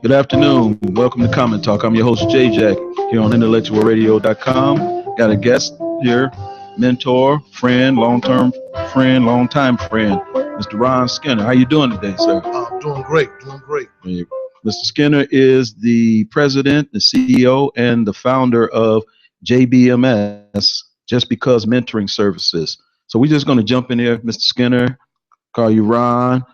Good afternoon. Welcome to Comment Talk. I'm your host, J Jack, here on IntellectualRadio.com. Got a guest here, mentor, friend, long-term friend, long-time friend, Mr. Ron Skinner. How you doing today, sir? Doing great, doing great. Mr. Skinner is the president, the CEO, and the founder of JBMS, Just Because Mentoring Services. So we're just going to jump in here, Mr. Skinner, call you Ron.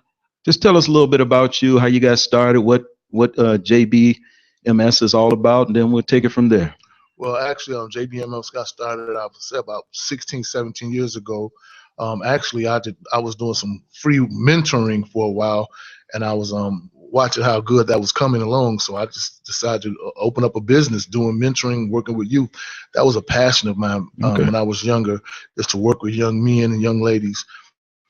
Just tell us a little bit about you, how you got started, what JBMS is all about, and then we'll take it from there. Well, actually, JBMS got started, I would say, about 16, 17 years ago. Actually, I was doing some free mentoring for a while, and I was watching how good that was coming along. So I just decided to open up a business doing mentoring, working with youth. That was a passion of mine when I was younger, just to work with young men and young ladies.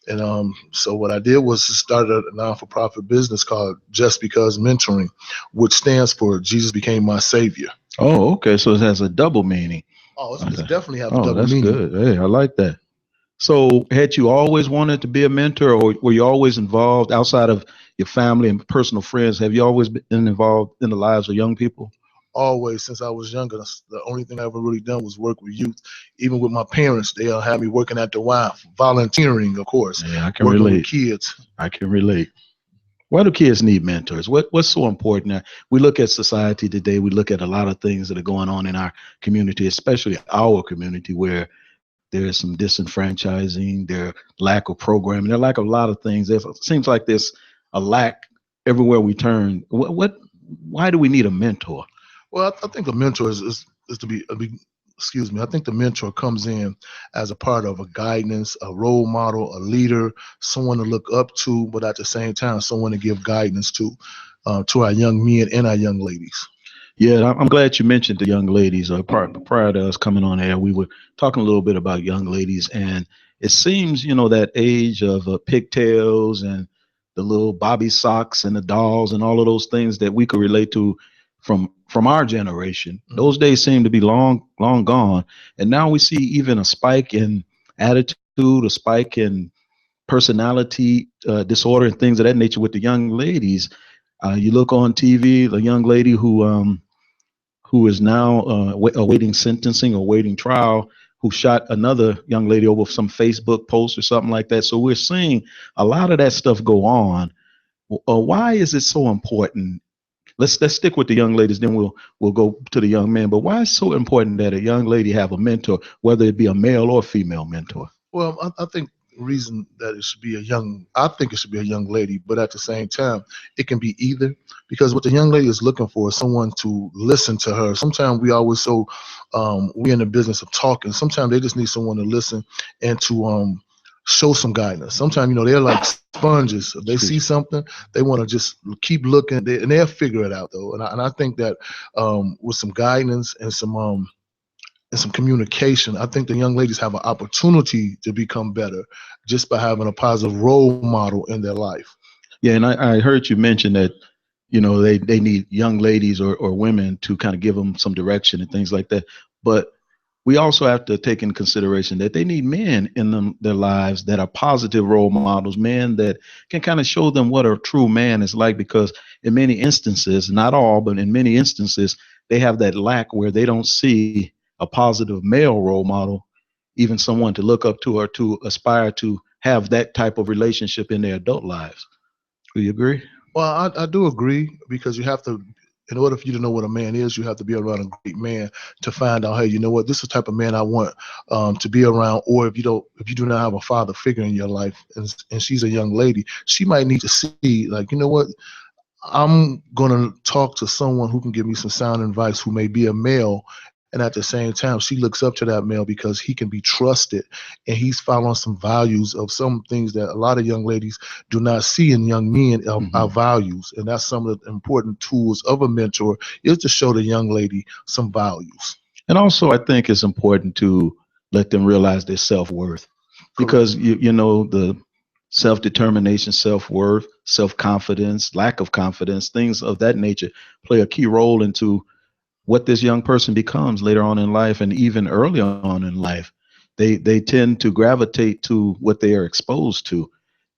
And so what I did was start a non-for-profit business called Just Because Mentoring, which stands for Jesus Became My Savior. Oh, okay. So it has a double meaning. Oh, it's definitely have a double that's meaning. Good. Hey, I like that. So had you always wanted to be a mentor, or were you always involved outside of your family and personal friends? Have you always been involved in the lives of young people? Always, since I was younger. The only thing I ever really done was work with youth. Even with my parents, they had me working at the Y, volunteering, of course. Yeah, I can working relate. With kids. I can relate. Why do kids need mentors? What's so important? Now, we look at society today. We look at a lot of things that are going on in our community, especially our community, where there's some disenfranchising, there lack of programming, there lack of a lot of things. It seems like there's a lack everywhere we turn. Why do we need a mentor? Well, I think a mentor is to be, excuse me, I think the mentor comes in as a part of a guidance, a role model, a leader, someone to look up to, but at the same time, someone to give guidance to our young men and our young ladies. Yeah, I'm glad you mentioned the young ladies. Prior to us coming on air, we were talking a little bit about young ladies, and it seems, that age of pigtails and the little bobby socks and the dolls and all of those things that we could relate to from our generation. Mm-hmm. Those days seem to be long gone, and now we see even a spike in attitude, a spike in personality disorder, and things of that nature with the young ladies. You look on TV, the young lady who is now awaiting sentencing or waiting trial, who shot another young lady over some Facebook post or something like that. So we're seeing a lot of that stuff go on. Why is it so important? Let's stick with the young ladies, then we'll go to the young men. But why is it so important that a young lady have a mentor, whether it be a male or female mentor? Well, I think the reason that I think it should be a young lady, but at the same time, it can be either, because what the young lady is looking for is someone to listen to her. Sometimes we always we in the business of talking. Sometimes they just need someone to listen and to show some guidance. Sometimes, they're like sponges. If they see something, they want to just keep looking, and they'll figure it out though. And I think that with some guidance and some communication, I think the young ladies have an opportunity to become better just by having a positive role model in their life. Yeah, and I heard you mention that, they need young ladies or women to kind of give them some direction and things like that. But we also have to take in consideration that they need men in their lives that are positive role models, men that can kind of show them what a true man is like, because in many instances, not all, but in many instances, they have that lack where they don't see a positive male role model, even someone to look up to or to aspire to have that type of relationship in their adult lives. Do you agree? Well, I do agree, because you have to, in order for you to know what a man is, you have to be around a great man to find out, hey, you know what, this is the type of man I want to be around. Or if you do not have a father figure in your life, and she's a young lady, she might need to see, like, you know what, I'm gonna talk to someone who can give me some sound advice, who may be a male. And at the same time, she looks up to that male because he can be trusted, and he's following some values of some things that a lot of young ladies do not see in young men, our values. And that's some of the important tools of a mentor, is to show the young lady some values. And also, I think it's important to let them realize their self-worth, because the self-determination, self-worth, self-confidence, lack of confidence, things of that nature play a key role into what this young person becomes later on in life, and even early on in life. They tend to gravitate to what they are exposed to.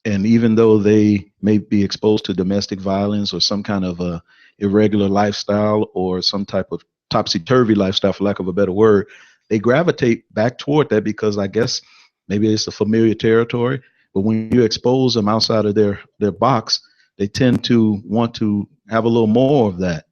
And even though they may be exposed to domestic violence or some kind of irregular lifestyle or some type of topsy-turvy lifestyle, for lack of a better word, they gravitate back toward that because I guess maybe it's a familiar territory. But when you expose them outside of their box, they tend to want to have a little more of that.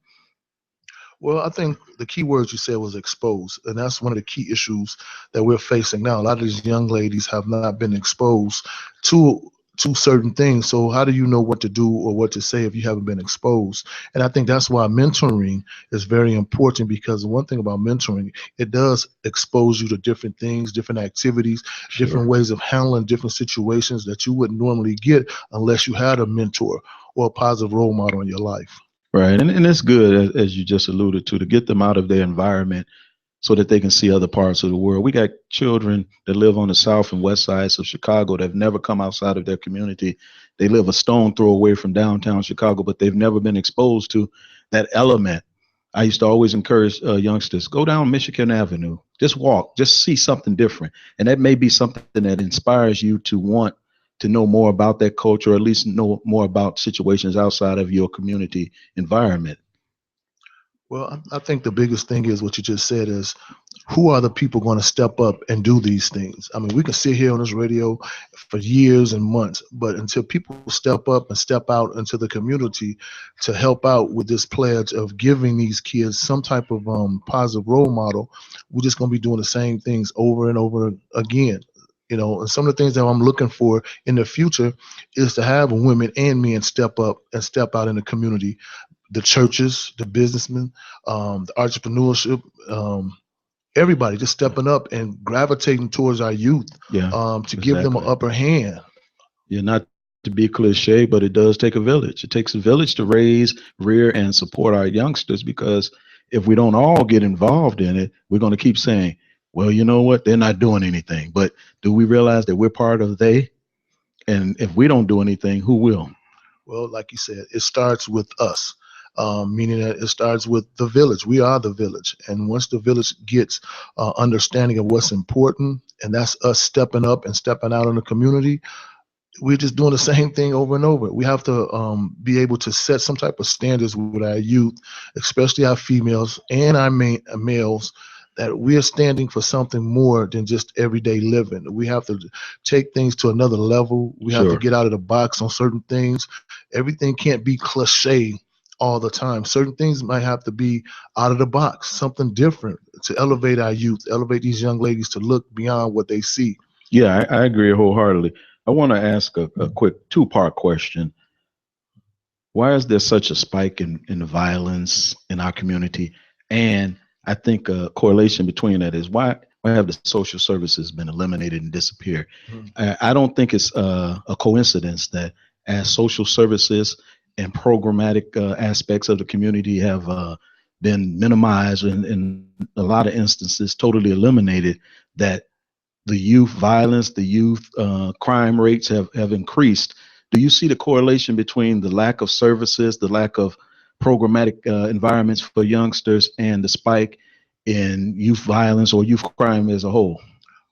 Well, I think the key words you said was exposed, and that's one of the key issues that we're facing now. A lot of these young ladies have not been exposed to certain things. So how do you know what to do or what to say if you haven't been exposed? And I think that's why mentoring is very important, because one thing about mentoring, it does expose you to different things, different activities, different Sure. ways of handling different situations that you wouldn't normally get unless you had a mentor or a positive role model in your life. Right. And it's good, as you just alluded to get them out of their environment so that they can see other parts of the world. We got children that live on the south and west sides of Chicago that have never come outside of their community. They live a stone throw away from downtown Chicago, but they've never been exposed to that element. I used to always encourage youngsters, go down Michigan Avenue, just walk, just see something different. And that may be something that inspires you to want to know more about that culture, or at least know more about situations outside of your community environment. Well, I think the biggest thing is what you just said is, who are the people going to step up and do these things? I mean, we can sit here on this radio for years and months, but until people step up and step out into the community to help out with this pledge of giving these kids some type of positive role model, we're just going to be doing the same things over and over again. You know, and some of the things that I'm looking for in the future is to have women and men step up and step out in the community, the churches, the businessmen, the entrepreneurship, everybody just stepping up and gravitating towards our youth, Yeah, to give them an exactly. upper hand. Yeah, not to be cliche, but it does take a village. It takes a village to raise, rear, and support our youngsters, because if we don't all get involved in it, we're going to keep saying, well, you know what? They're not doing anything. But do we realize that we're part of they? And if we don't do anything, who will? Well, like you said, it starts with us. Meaning that it starts with the village. We are the village, and once the village gets understanding of what's important, and that's us stepping up and stepping out in the community, we're just doing the same thing over and over. We have to be able to set some type of standards with our youth, especially our females and our males, that we are standing for something more than just everyday living. We have to take things to another level. We have to Sure. get out of the box on certain things. Everything can't be cliche all the time. Certain things might have to be out of the box, something different to elevate our youth, elevate these young ladies to look beyond what they see. Yeah, I agree wholeheartedly. I want to ask a quick two-part question. Why is there such a spike in violence in our community? And I think a correlation between that is why have the social services been eliminated and disappeared? Mhm. I don't think it's a coincidence that as social services and programmatic aspects of the community have been minimized, and in a lot of instances totally eliminated, that the youth violence, the youth crime rates have increased. Do you see the correlation between the lack of services, the lack of programmatic environments for youngsters, and the spike in youth violence or youth crime as a whole?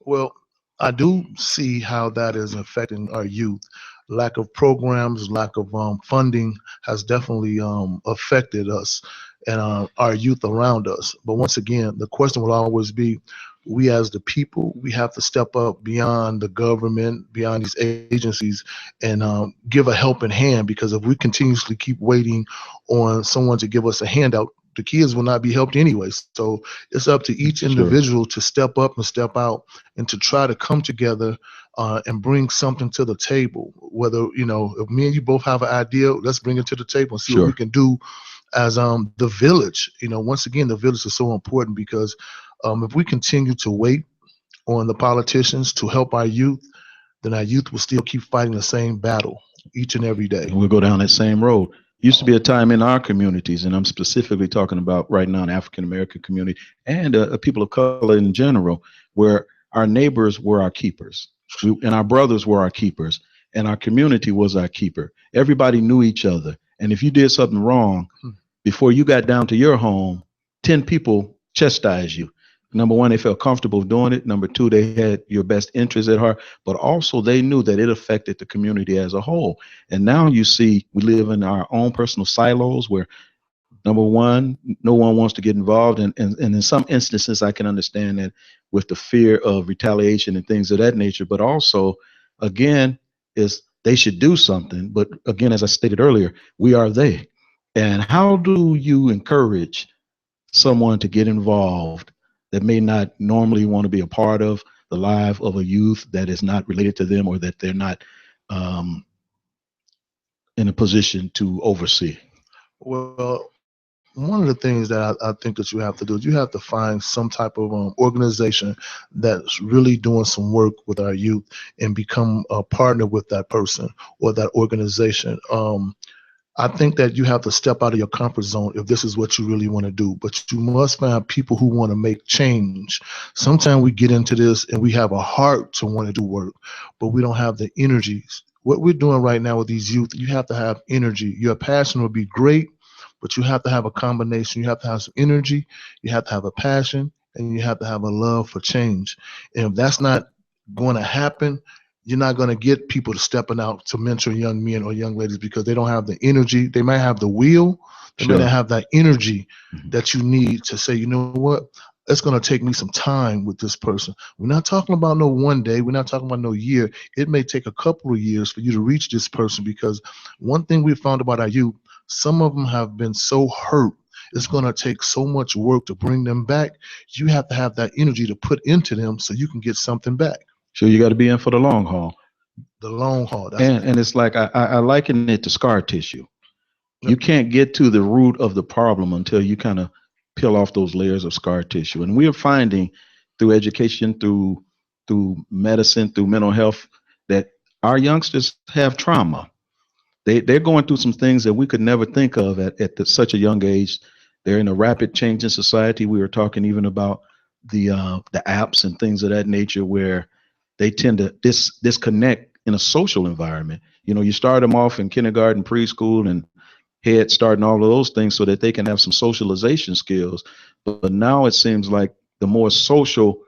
Well, I do see how that is affecting our youth. Lack of programs, lack of funding has definitely affected us and our youth around us. But once again, the question will always be, we as the people, we have to step up beyond the government, beyond these agencies, and give a helping hand. Because if we continuously keep waiting on someone to give us a handout, the kids will not be helped anyway. So it's up to each Sure. individual to step up and step out and to try to come together and bring something to the table. Whether, if me and you both have an idea, let's bring it to the table and see what we Sure. can do as the village. Once again, the village is so important, because if we continue to wait on the politicians to help our youth, then our youth will still keep fighting the same battle each and every day. And we'll go down that same road. Used to be a time in our communities, and I'm specifically talking about right now the African American community and people of color in general, where our neighbors were our keepers, and our brothers were our keepers, and our community was our keeper. Everybody knew each other, and if you did something wrong, before you got down to your home, 10 people chastised you. Number one, they felt comfortable doing it. Number two, they had your best interest at heart, but also they knew that it affected the community as a whole. And now you see we live in our own personal silos where Number one, no one wants to get involved, and in some instances, I can understand that with the fear of retaliation and things of that nature. But also, again, is they should do something. But again, as I stated earlier, we are they. And how do you encourage someone to get involved that may not normally want to be a part of the life of a youth that is not related to them or that they're not um, in a position to oversee? Well, one of the things that I think that you have to do is you have to find some type of organization that's really doing some work with our youth and become a partner with that person or that organization. I think that you have to step out of your comfort zone if this is what you really want to do, but you must find people who want to make change. Sometimes we get into this and we have a heart to want to do work, but we don't have the energies. What we're doing right now with these youth, you have to have energy. Your passion will be great, but you have to have a combination. You have to have some energy, you have to have a passion, and you have to have a love for change. And if that's not going to happen, you're not going to get people to stepping out to mentor young men or young ladies because they don't have the energy. They might have the will, they may Sure. not have that energy Mhm. that you need to say, you know what, it's going to take me some time with this person. We're not talking about no one day. We're not talking about no year. It may take a couple of years for you to reach this person because one thing we found about our youth, some of them have been so hurt. It's going to take so much work to bring them back. You have to have that energy to put into them so you can get something back. So you got to be in for the long haul. The long haul. That's And it's like I liken it to scar tissue. You yep. can't get to the root of the problem until you kind of peel off those layers of scar tissue. And we are finding through education, through medicine, through mental health, that our youngsters have trauma. They're going through some things that we could never think of such a young age. They're in a rapid changing society. We were talking even about the apps and things of that nature where they tend to disconnect in a social environment. You know, you start them off in kindergarten, preschool, and head start and all of those things so that they can have some socialization skills. But now it seems like the more social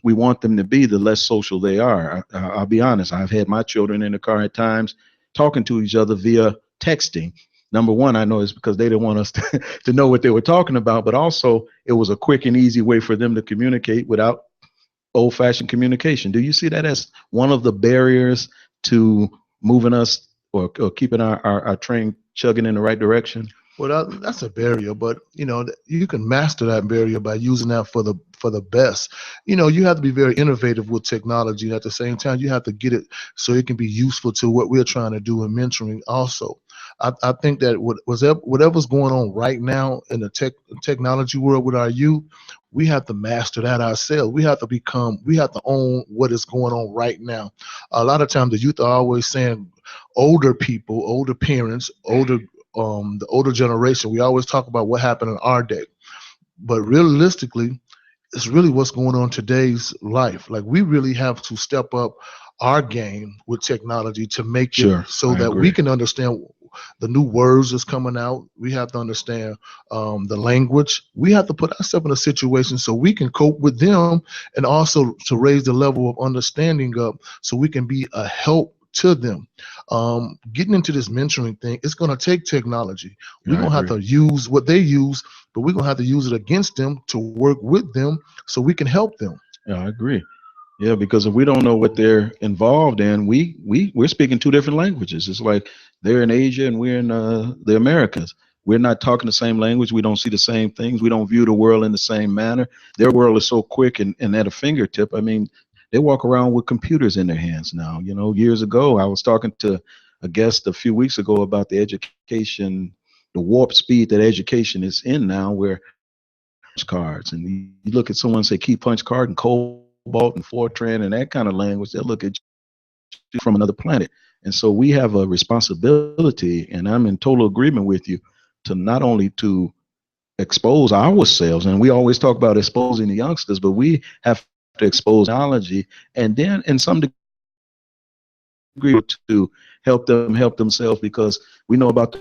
we want them to be, the less social they are. I'll be honest. I've had my children in the car at times talking to each other via texting. Number one, I know it's because they didn't want us to know what they were talking about, but also it was a quick and easy way for them to communicate without old-fashioned communication. Do you see that as one of the barriers to moving us or keeping our train chugging in the right direction? Well, that's a barrier, but you can master that barrier by using that for the best. You have to be very innovative with technology, and at the same time, you have to get it so it can be useful to what we're trying to do in mentoring. Also, I think that whatever's going on right now in the technology world with our youth, we have to master that ourselves. We have to own what is going on right now. A lot of times, the youth are always saying older people, older parents, the older generation, we always talk about what happened in our day, but realistically, it's really what's going on in today's life. Like we really have to step up our game with technology to make it Sure, so I that we agree. can understand the new words that's coming out. We have to understand the language. We have to put ourselves in a situation so we can cope with them, and also to raise the level of understanding up so we can be a help to them. Getting into this mentoring thing, it's going to take technology. We're I going to have agree. to use what they use, but we're going to have to use it against them to work with them so we can help them. Yeah, I agree. Yeah, because if we don't know what they're involved in, we're speaking two different languages. It's like they're in Asia and we're in the Americas. We're not talking the same language. We don't see the same things. We don't view the world in the same manner. Their world is so quick and at a fingertip. I mean, they walk around with computers in their hands now. You know, years ago, I was talking to a guest a few weeks ago about the education, the warp speed that education is in now, where cards and you look at someone say key punch card and Cobalt and Fortran and that kind of language, they'll look at you from another planet. And so we have a responsibility, and I'm in total agreement with you, to not only to expose ourselves, and we always talk about exposing the youngsters, but we have to expose technology, and then in some degree to help themselves, because we know about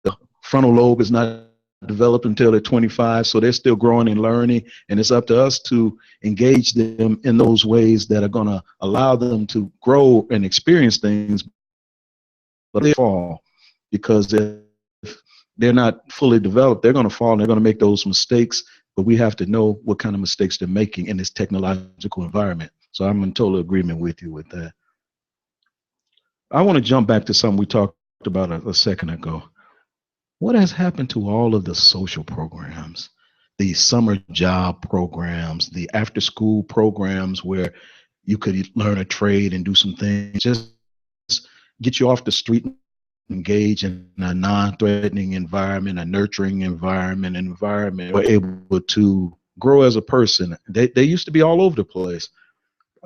the frontal lobe is not developed until they're 25, so they're still growing and learning, and it's up to us to engage them in those ways that are going to allow them to grow and experience things, but they fall, because if they're not fully developed, they're going to fall and they're going to make those mistakes. But we have to know what kind of mistakes they're making in this technological environment. So I'm in total agreement with you with that. I want to jump back to something we talked about a second ago. What has happened to all of the social programs, the summer job programs, the after school programs where you could learn a trade and do some things, just get you off the street, engage in a non-threatening environment, a nurturing environment, we're able to grow as a person. They used to be all over the place.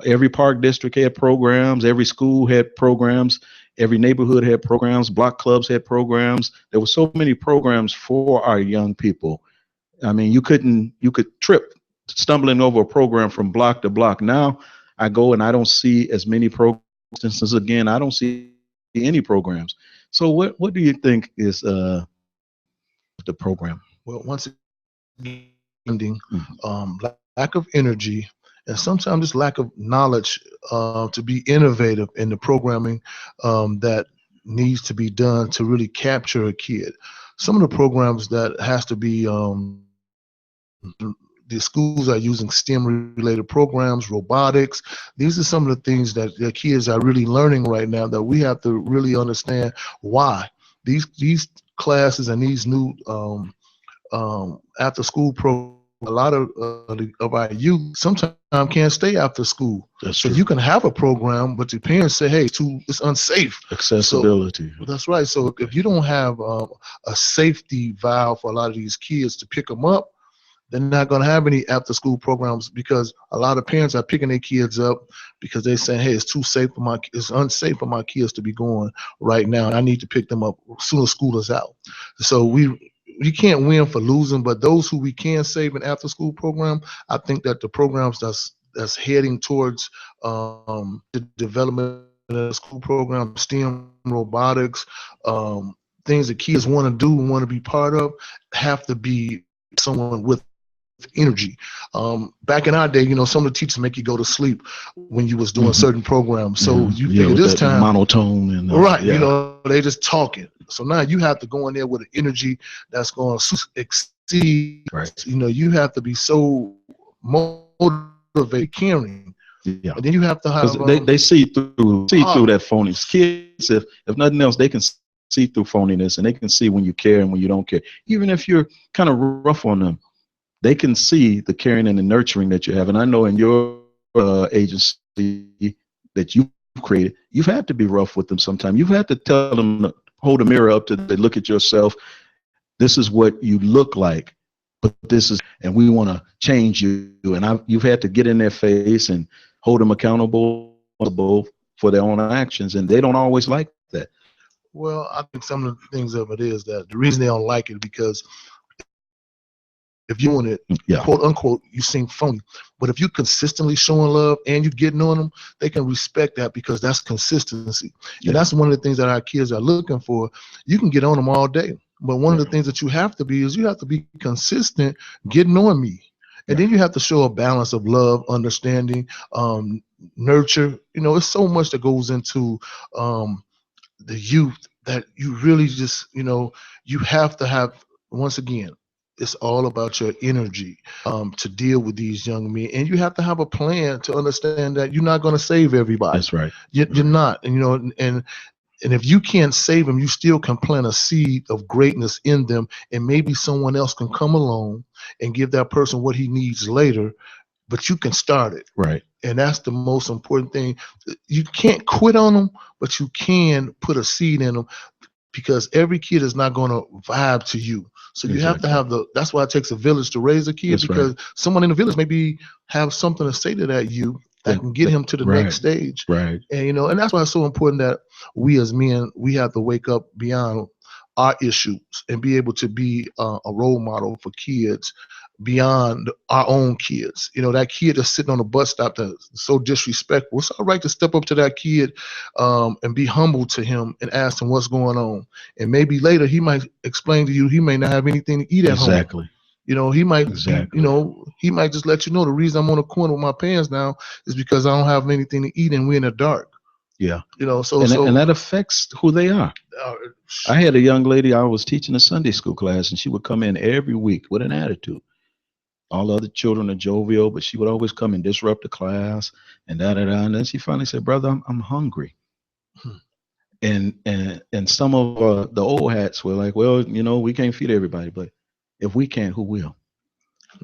Every park district had programs, every school had programs, every neighborhood had programs, block clubs had programs. There were so many programs for our young people. I mean, you could trip stumbling over a program from block to block. Now I go and I don't see as many programs. Instances again, I don't see any programs. So what do you think is the program? Well, once again, lack of energy, and sometimes just lack of knowledge to be innovative in the programming that needs to be done to really capture a kid. Some of the programs that has to be the schools are using STEM related programs, robotics. These are some of the things that the kids are really learning right now that we have to really understand why these classes and these new after school programs. A lot of our youth sometimes can't stay after school. That's so true. You can have a program, but the parents say, "Hey, it's unsafe." Accessibility. So, that's right. So if you don't have a safety valve for a lot of these kids to pick them up, they're not going to have any after school programs, because a lot of parents are picking their kids up because they're saying, "Hey, it's unsafe for my kids to be going right now, and I need to pick them up as soon as school is out." So we can't win for losing, but those who we can save an after school program, I think that the programs that's heading towards the development of the school program, STEM, robotics, things that kids want to do and want to be part of, have to be someone with energy. Back in our day, some of the teachers make you go to sleep when you was doing certain programs. So you figure this time monotone and right, they just talking. So now you have to go in there with an energy that's going to exceed. Right. You have to be so motivated, caring. Yeah. And then you have to have they see through that phony. Kids, if nothing else, they can see through phoniness, and they can see when you care and when you don't care. Even if you're kind of rough on them, they can see the caring and the nurturing that you have. And I know in your agency that you created, you've had to be rough with them sometimes. You've had to tell them to hold a mirror up to look at yourself. This is what you look like, but and we want to change you. And you've had to get in their face and hold them accountable for their own actions. And they don't always like that. Well, I think some of the things of it is that the reason they don't like it because if you're doing it, quote unquote, you seem phony. But if you're consistently showing love and you're getting on them, they can respect that because that's consistency. And that's one of the things that our kids are looking for. You can get on them all day. But one of the things that you have to be is you have to be consistent getting on me. And then you have to show a balance of love, understanding, nurture. It's so much that goes into the youth that you really just, you have to have, once again, it's all about your energy to deal with these young men. And you have to have a plan to understand that you're not going to save everybody. That's right. You're not. And, and if you can't save them, you still can plant a seed of greatness in them. And maybe someone else can come along and give that person what he needs later. But you can start it. Right. And that's the most important thing. You can't quit on them, but you can put a seed in them, because every kid is not going to vibe to you. So you have to have that's why it takes a village to raise a kid, because someone in the village maybe have something to say to that youth that can get him to the next stage. Right. And, and that's why it's so important that we as men, we have to wake up beyond our issues and be able to be a role model for kids beyond our own kids. That kid that's sitting on a bus stop that's so disrespectful. It's all right to step up to that kid and be humble to him and ask him what's going on. And maybe later he might explain to you he may not have anything to eat at home. Exactly. He might, he might just let you know the reason I'm on the corner with my pants now is because I don't have anything to eat and we're in the dark. Yeah. You know, And that affects who they are. uh, I had a young lady, I was teaching a Sunday school class, and she would come in every week with an attitude. All the other children are jovial, but she would always come and disrupt the class and da da da. And then she finally said, "Brother, I'm hungry." hmm, And some of the old hats were like, "Well, we can't feed everybody, but if we can't, who will?"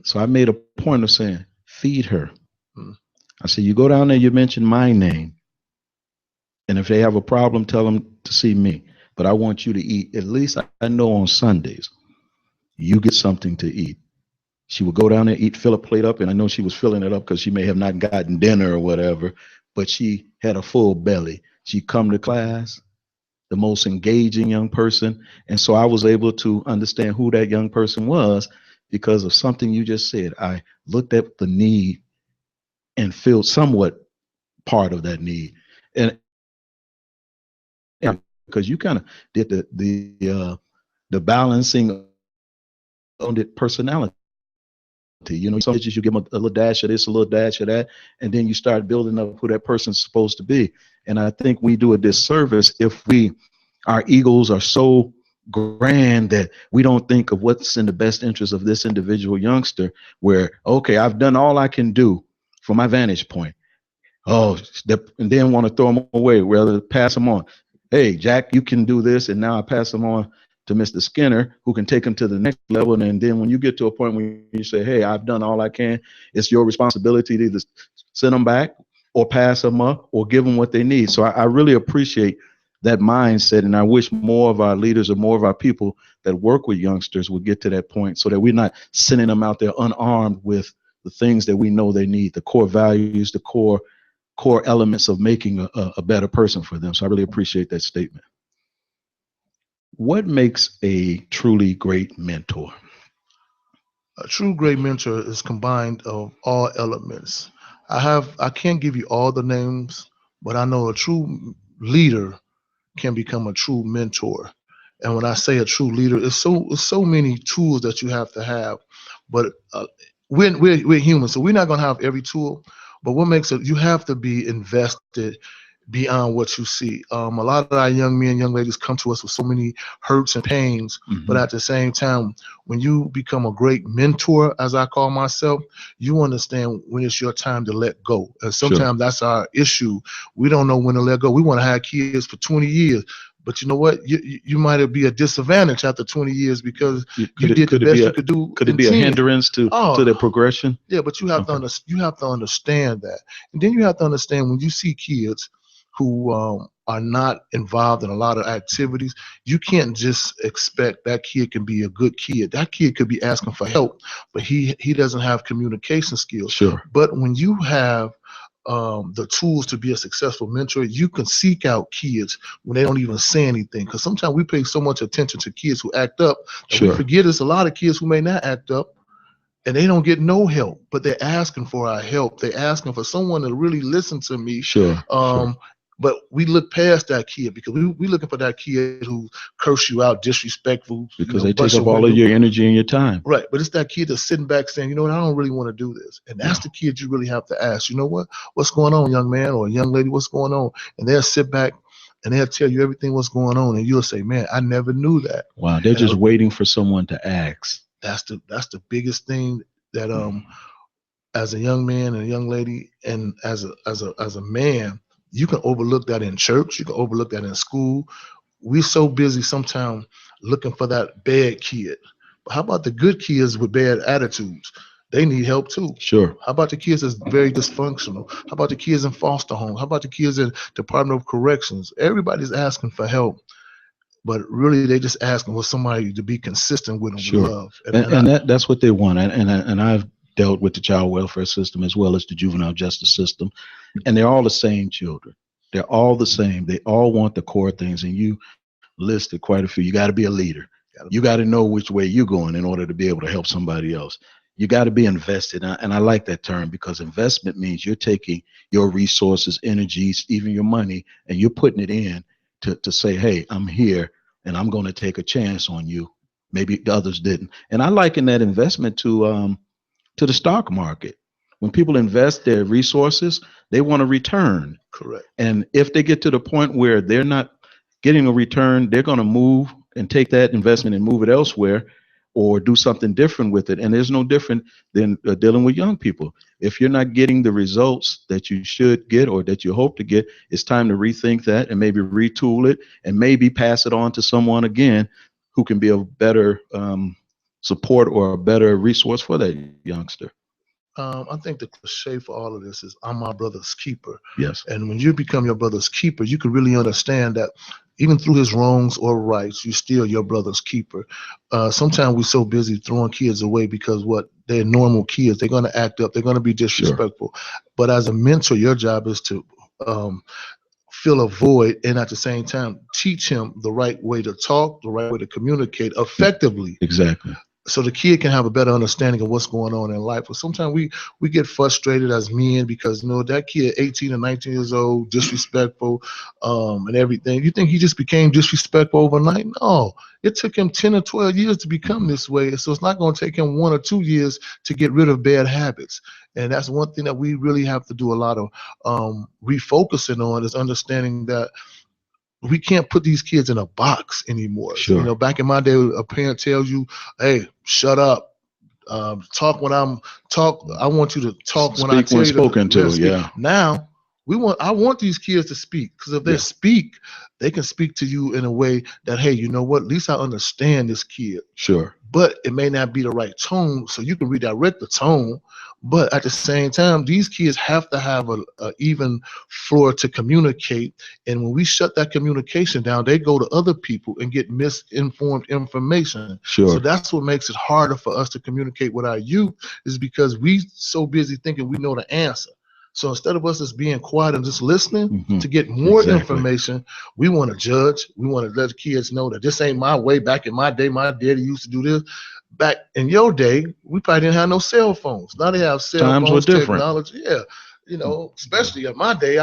So I made a point of saying, "Feed her." hmm, I said, "You go down there, you mention my name, and if they have a problem, tell them to see me. But I want you to eat. At least I know on Sundays you get something to eat." She would go down there, eat, fill a plate up, and I know she was filling it up because she may have not gotten dinner or whatever, but she had a full belly. She'd come to class, the most engaging young person. And so I was able to understand who that young person was because of something you just said. I looked at the need and filled somewhat part of that need. And because you kind of did the balancing on the personality. Some pitches you give them a little dash of this, a little dash of that, and then you start building up who that person's supposed to be. And I think we do a disservice if our egos are so grand that we don't think of what's in the best interest of this individual youngster. Where, okay, I've done all I can do from my vantage point. Oh, and then want to throw them away, rather pass them on. Hey, Jack, you can do this, and now I pass them on to Mr. Skinner, who can take them to the next level. And then when you get to a point where you say, "Hey, I've done all I can," it's your responsibility to either send them back or pass them up or give them what they need. So I really appreciate that mindset, and I wish more of our leaders or more of our people that work with youngsters would get to that point, so that we're not sending them out there unarmed with the things that we know they need, the core values, the core elements of making a better person for them. So I really appreciate that statement. What makes a truly great mentor? a true great mentor is combined of all elements. I can't give you all the names, but I know a true leader can become a true mentor. And when I say a true leader, it's so many tools that you have to have. But we're human, so we're not gonna have every tool. But what makes it, you have to be invested beyond what you see. A lot of our young men, young ladies come to us with so many hurts and pains, but Mm-hmm. at the same time, when you become a great mentor, as I call myself, you understand when it's your time to let go. And Sure. sometimes that's our issue. We don't know when to let go. We want to have kids for 20 years. But you know what? You might be a disadvantage after 20 years because you Could it did the could it be best you a could do could it in be a 10. hindrance to Oh, the progression? yeah, but Okay. you have to understand that, and then you have to understand when you see kids who are not involved in a lot of activities, you can't just expect that kid can be a good kid. That kid could be asking for help, but he doesn't have communication skills. Sure. But when you have the tools to be a successful mentor, you can seek out kids when they don't even say anything. Because sometimes we pay so much attention to kids who act up that we Sure. forget there's a lot of kids who may not act up and they don't get no help, but they're asking for our help. They're asking for someone to really listen to me. Sure. Sure. Um, but we look past that kid because we looking for that kid who curse you out, disrespectful, Because they take bust up your all of window. your energy and your time. Right. But it's that kid that's sitting back saying, you know what, I don't really want to do this. And that's Yeah. the kid you really have to ask, you know what's going on, young man or young lady, what's going on? And they'll sit back and they'll tell you everything what's going on. And you'll say, man, I never knew that. Wow. They're And just waiting for someone to ask. that's the biggest thing that as a young man and a young lady and as a man, you can overlook that in church, you can overlook that in school. We're so busy sometimes looking for that bad kid, but how about the good kids with bad attitudes? They need help too. Sure. How about the kids that's very dysfunctional? How about the kids in foster homes? How about the kids in Department of Corrections? Everybody's asking for help, but really they just asking for somebody to be consistent with them with Sure. love. And, And, and I, and that's what they want. And I've dealt with the child welfare system as well as the juvenile justice system, and they're all the same children. They're all the same. They all want the core things, and you listed quite a few. You got to be a leader. You got to know which way you're going in order to be able to help somebody else. You got to be invested, and I like that term because investment means you're taking your resources, energies, even your money, and you're putting it in to say, hey, I'm here, and I'm going to take a chance on you. Maybe the others didn't, and I liken that investment to the stock market. When people invest their resources, they want a return. Correct. And if they get to the point where they're not getting a return, they're going to move and take that investment and move it elsewhere or do something different with it. And there's no different than dealing with young people. If you're not getting the results that you should get or that you hope to get, it's time to rethink that and maybe retool it and maybe pass it on to someone again who can be a better support or a better resource for that youngster. I think the cliche for all of this is I'm my brother's keeper. Yes. And when you become your brother's keeper, you can really understand that even through his wrongs or rights, you're still your brother's keeper. Sometimes we're so busy throwing kids away because what they're normal kids, they're going to act up, they're going to be disrespectful. Sure. But as a mentor, your job is to fill a void and at the same time teach him the right way to talk, the right way to communicate effectively. Exactly. So the kid can have a better understanding of what's going on in life. But sometimes we get frustrated as men because, that kid, 18 or 19 years old, disrespectful, and everything. You think he just became disrespectful overnight? No, it took him 10 or 12 years to become this way. So it's not going to take him 1 or 2 years to get rid of bad habits. And that's one thing that we really have to do a lot of refocusing on, is understanding that we can't put these kids in a box anymore. Sure. So, back in my day, a parent tells you, "Hey, shut up. Talk when I'm talk. I want you to talk when I tell you spoken to." Yeah. Now I want these kids to speak, because if they speak, they can speak to you in a way that, hey, you know what? At least I understand this kid. Sure. But it may not be the right tone, so you can redirect the tone. But at the same time, these kids have to have a even floor to communicate. And when we shut that communication down, they go to other people and get misinformed information. Sure. So that's what makes it harder for us to communicate with our youth, is because we so busy thinking we know the answer. So instead of us just being quiet and just listening to get more information, we want to judge. We want to let the kids know that this ain't my way. Back in my day, my daddy used to do this. Back in your day, we probably didn't have no cell phones. Now they have cell phones, technology. Yeah. Especially in my day,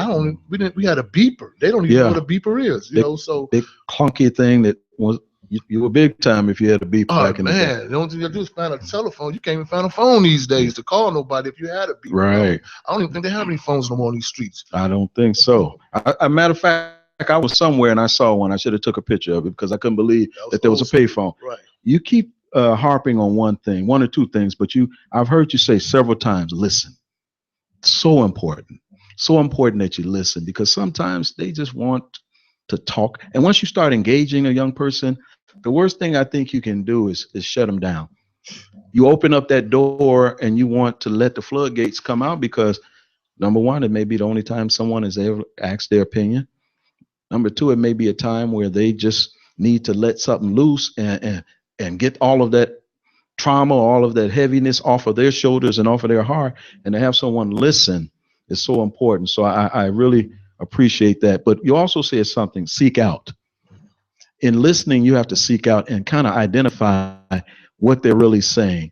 we had a beeper. They don't even know what a beeper is, so big clunky thing that was, you were big time if you had a beeper back in the day. The only thing you do is find a telephone. You can't even find a phone these days to call nobody if you had a beeper. Right. I don't even think they have any phones no more on these streets. I don't think so. A matter of fact, I was somewhere and I saw one. I should have took a picture of it because I couldn't believe that there was a payphone. Right. You keep harping on one or two things, but I've heard you say several times, listen. So important that you listen, because sometimes they just want to talk. And once you start engaging a young person, the worst thing I think you can do is shut them down. You open up that door and you want to let the floodgates come out, because number one, it may be the only time someone has ever asked their opinion. Number two, it may be a time where they just need to let something loose and get all of that trauma, all of that heaviness off of their shoulders and off of their heart, and to have someone listen is so important. So I really appreciate that. But you also said something, seek out. In listening, you have to seek out and kind of identify what they're really saying.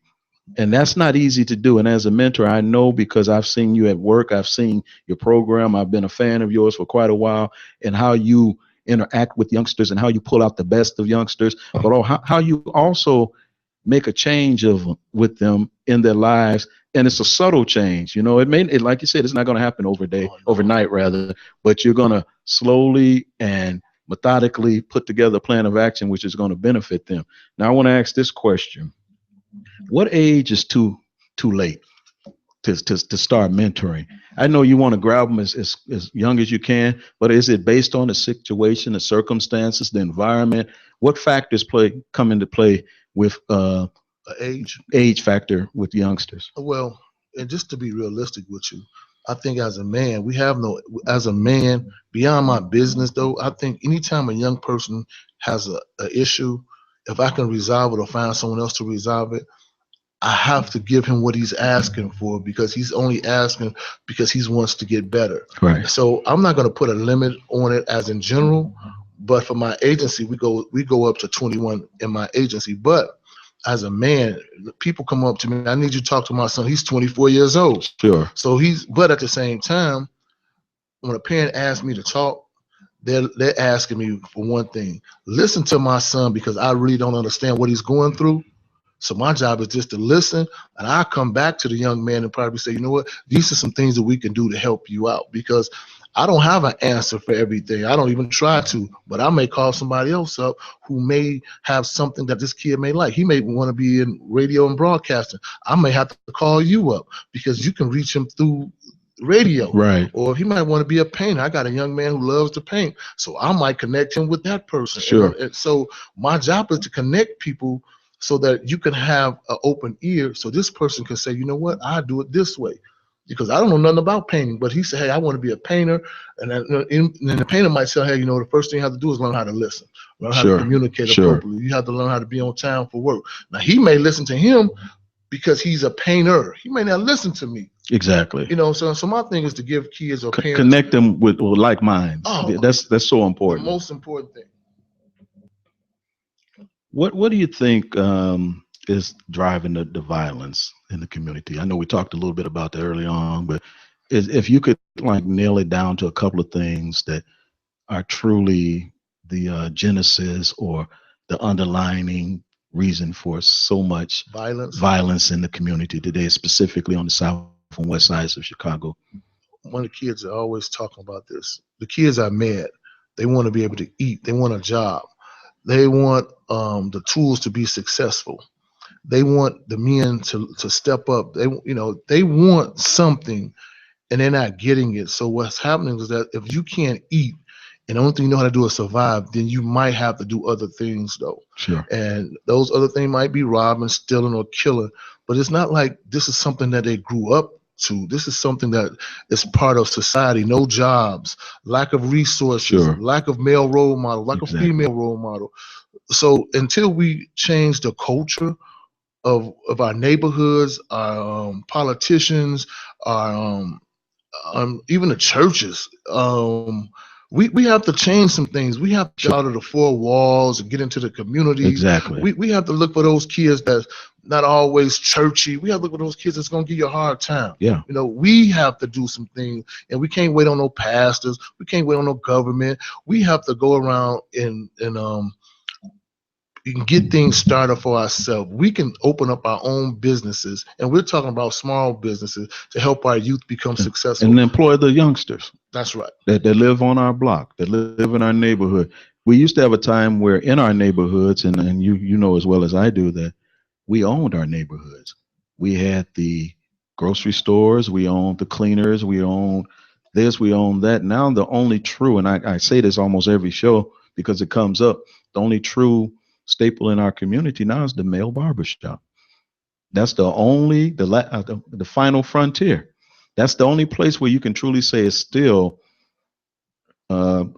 And that's not easy to do. And as a mentor, I know, because I've seen you at work, I've seen your program, I've been a fan of yours for quite a while, and how you interact with youngsters and how you pull out the best of youngsters, but how you also make a change with them in their lives. And it's a subtle change. Like you said, it's not going to happen overnight rather, but you're going to slowly and methodically put together a plan of action which is going to benefit them. Now I want to ask this question. What age is too late to start mentoring? I know you want to grab them as young as you can, but is it based on the situation, the circumstances, the environment? What factors come into play with age factor with youngsters? Well, and just to be realistic with you, I think as a man, beyond my business though, I think anytime a young person has a issue, if I can resolve it or find someone else to resolve it, I have to give him what he's asking for, because he's only asking because he wants to get better. Right. So I'm not going to put a limit on it as in general, but for my agency, we go up to 21 in my agency. But as a man, people come up to me, I need you to talk to my son. He's 24 years old. Sure. So but at the same time, when a parent asks me to talk, they're asking me for one thing: listen to my son, because I really don't understand what he's going through. So my job is just to listen, and I come back to the young man and probably say, you know what, these are some things that we can do to help you out, because I don't have an answer for everything. I don't even try to, but I may call somebody else up who may have something that this kid may like. He may want to be in radio and broadcasting. I may have to call you up because you can reach him through radio. Right. Or he might want to be a painter. I got a young man who loves to paint, so I might connect him with that person. Sure. And so my job is to connect people so that you can have an open ear, so this person can say, you know what, I do it this way. Because I don't know nothing about painting, but he said, hey, I want to be a painter. And then the painter might say, hey, you know, the first thing you have to do is learn how to listen, learn how to communicate appropriately. You have to learn how to be on time for work. Now, he may listen to him because he's a painter. He may not listen to me. Exactly. You know, so my thing is to give kids or parents, connect them with like minds. That's so important. The most important thing. What do you think is driving the violence in the community? I know we talked a little bit about that early on, but if you could like nail it down to a couple of things that are truly the genesis or the underlining reason for so much violence in the community today, specifically on the south and west sides of Chicago. One of the kids are always talking about this. The kids are mad. They want to be able to eat. They want a job. They want the tools to be successful. They want the men to step up. They want something, and they're not getting it. So what's happening is that if you can't eat, and the only thing you know how to do is survive, then you might have to do other things, though. Sure. And those other things might be robbing, stealing, or killing. But it's not like this is something that they grew up to. This is something that is part of society. No jobs, lack of resources, lack of male role model, lack of female role model. So until we change the culture of our neighborhoods, our politicians, our even the churches, we have to change some things. We have to get out of the four walls and get into the community. Exactly. We have to look for those kids that's not always churchy. We have to look for those kids that's going to give you a hard time. Yeah. You know, we have to do some things, and we can't wait on no pastors. We can't wait on no government. We have to go around and you can get things started for ourselves. We can open up our own businesses, and we're talking about small businesses to help our youth become successful. And employ the youngsters. That's right. That live on our block, that live in our neighborhood. We used to have a time where in our neighborhoods, and you know as well as I do, that we owned our neighborhoods. We had the grocery stores, we owned the cleaners, we owned this, we owned that. Now the only true, and I say this almost every show because it comes up, the only true staple in our community now is the male barbershop. That's the only, the final frontier. That's the only place where you can truly say it's still covered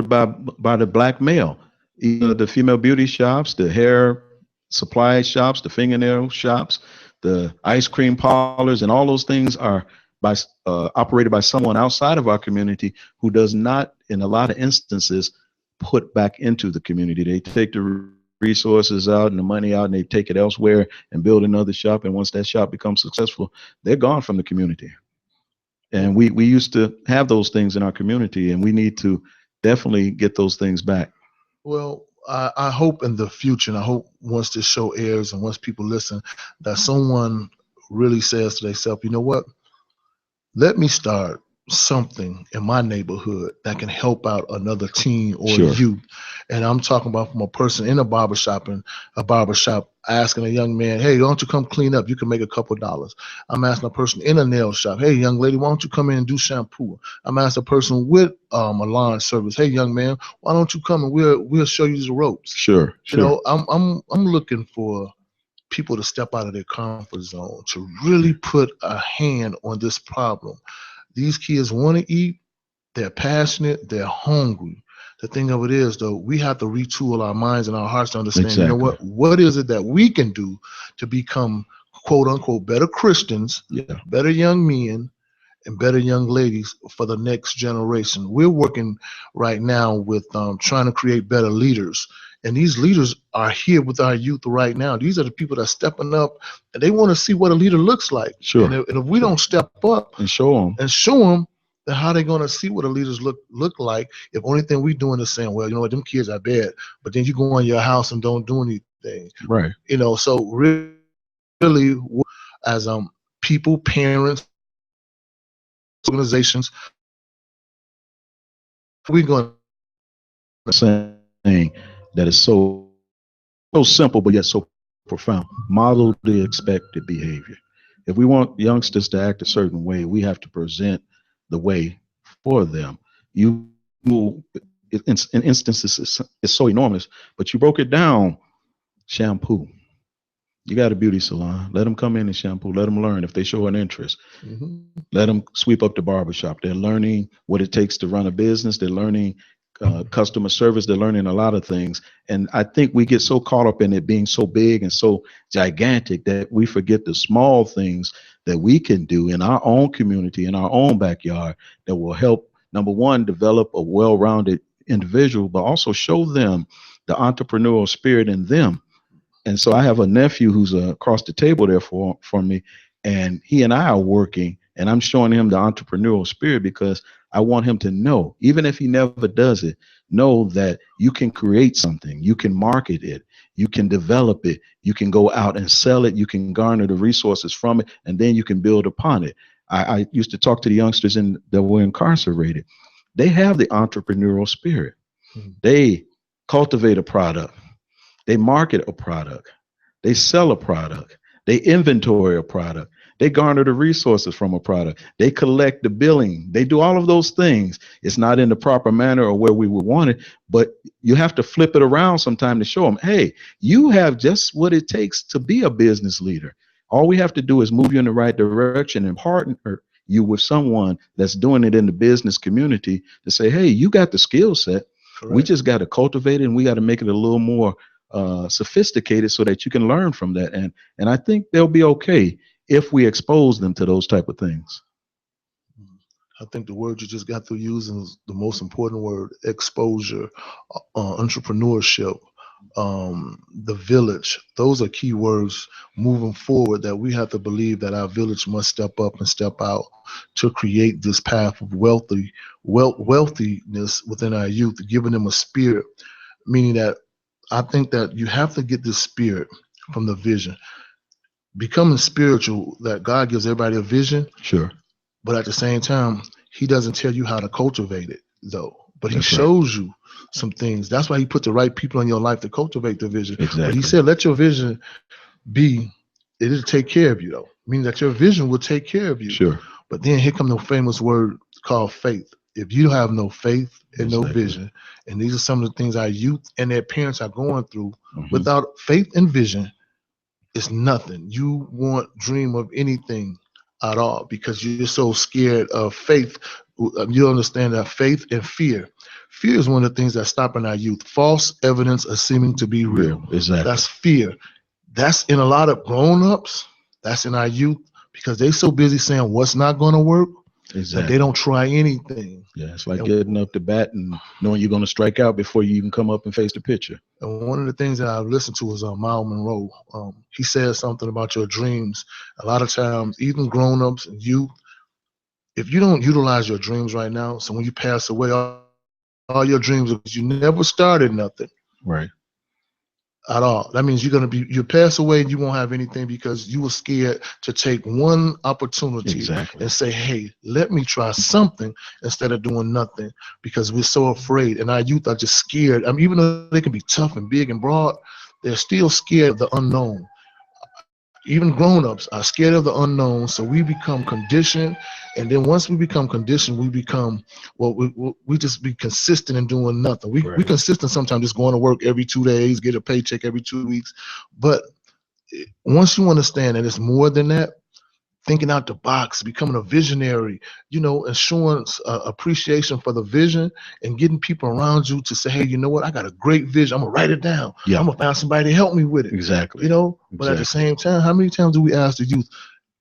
by the black male. The female beauty shops, the hair supply shops, the fingernail shops, the ice cream parlors, and all those things are operated by someone outside of our community who does not, in a lot of instances, put back into the community. They take the resources out and the money out and they take it elsewhere and build another shop. And once that shop becomes successful, they're gone from the community. And we used to have those things in our community, and we need to definitely get those things back. Well, I hope in the future, and I hope once this show airs and once people listen, that someone really says to themselves, you know what, let me start something in my neighborhood that can help out another teen or youth. And I'm talking about from a person in a barbershop asking a young man, hey, why don't you come clean up? You can make a couple dollars. I'm asking a person in a nail shop, hey, young lady, why don't you come in and do shampoo? I'm asking a person with a lawn service, hey, young man, why don't you come and we'll show you the ropes. Sure. You know, I'm looking for people to step out of their comfort zone, to really put a hand on this problem. These kids want to eat, they're passionate, they're hungry. The thing of it is, though, we have to retool our minds and our hearts to understand, you know what is it that we can do to become, quote unquote, better Christians, better young men, and better young ladies for the next generation. We're working right now with trying to create better leaders. And these leaders are here with our youth right now. These are the people that are stepping up, and they want to see what a leader looks like. Sure. And if we don't step up and show them, then how they going to see what the leaders look like if only thing we doing is saying, well, you know what, them kids are bad, but then you go in your house and don't do anything. anything. Right. So really, as people, parents, organizations, we're going Saying that is so simple, but yet so profound. Model the expected behavior. If we want youngsters to act a certain way, we have to present the way for them. You will, in instances, it's so enormous, but you broke it down. Shampoo. You got a beauty salon. Let them come in and shampoo. Let them learn if they show an interest. to. Let them sweep up the barbershop. They're learning what it takes to run a business. They're learning customer service. They're learning a lot of things. And I think we get so caught up in it being so big and so gigantic that we forget the small things that we can do in our own community, in our own backyard, that will help, number one, develop a well-rounded individual, but also show them the entrepreneurial spirit in them. And so I have a nephew who's across the table there for me, and he and I are working, and I'm showing him the entrepreneurial spirit because I want him to know, even if he never does it, know that you can create something, you can market it, you can develop it, you can go out and sell it, you can garner the resources from it, and then you can build upon it. I used to talk to the youngsters that were incarcerated. They have the entrepreneurial spirit. They cultivate a product. They market a product. They sell a product. They inventory a product. They garner the resources from a product. They collect the billing. They do all of those things. It's not in the proper manner or where we would want it, but you have to flip it around sometime to show them, hey, you have just what it takes to be a business leader. All we have to do is move you in the right direction and partner you with someone that's doing it in the business community to say, hey, you got the skill set. Correct. We just got to cultivate it, and we got to make it a little more sophisticated so that you can learn from that. And I think they'll be okay if we expose them to those type of things. I think the word you just got through using is the most important word: exposure, entrepreneurship, the village. Those are key words moving forward that we have to believe that our village must step up and step out to create this path of wealthiness within our youth, giving them a spirit, meaning that I think that you have to get this spirit from the vision. Becoming spiritual, that God gives everybody a vision. Sure. But at the same time, he doesn't tell you how to cultivate it, though. But he That's shows you some things. That's why he put the right people in your life to cultivate the vision. Exactly. But he said, let your vision be, it'll take care of you, though. Meaning that your vision will take care of you. Sure. But then here comes the famous word called faith. If you have no faith and no vision, and these are some of the things our youth and their parents are going through, without faith and vision, it's nothing. You won't dream of anything at all because you're so scared of faith. You understand that faith and fear. Fear is one of the things that's stopping our youth. False evidence of seeming to be real. Exactly. That's fear. That's in a lot of grown-ups. That's in our youth because they're so busy saying what's not going to work. Exactly. That they don't try anything. Yeah, it's like getting up to bat and knowing you're going to strike out before you even come up and face the pitcher. And one of the things that I've listened to is Miles Monroe. He says something about your dreams. A lot of times, even grown-ups and youth, if you don't utilize your dreams right now, so when you pass away, all your dreams, you never started nothing. Right. At all. That means you pass away and you won't have anything because you were scared to take one opportunity and say, hey, let me try something instead of doing nothing because we're so afraid. And our youth are just scared. I mean, even though they can be tough and big and broad, they're still scared of the unknown. Even grown-ups are scared of the unknown, so we become conditioned, and then once we become conditioned, we become we just be consistent in doing nothing. We consistent sometimes just going to work every 2 days, get a paycheck every 2 weeks, but once you understand that it's more than that, thinking out the box, becoming a visionary, and showing appreciation for the vision and getting people around you to say, hey, you know what? I got a great vision. I'm going to write it down. Yeah. I'm going to find somebody to help me with it. Exactly. But at the same time, how many times do we ask the youth,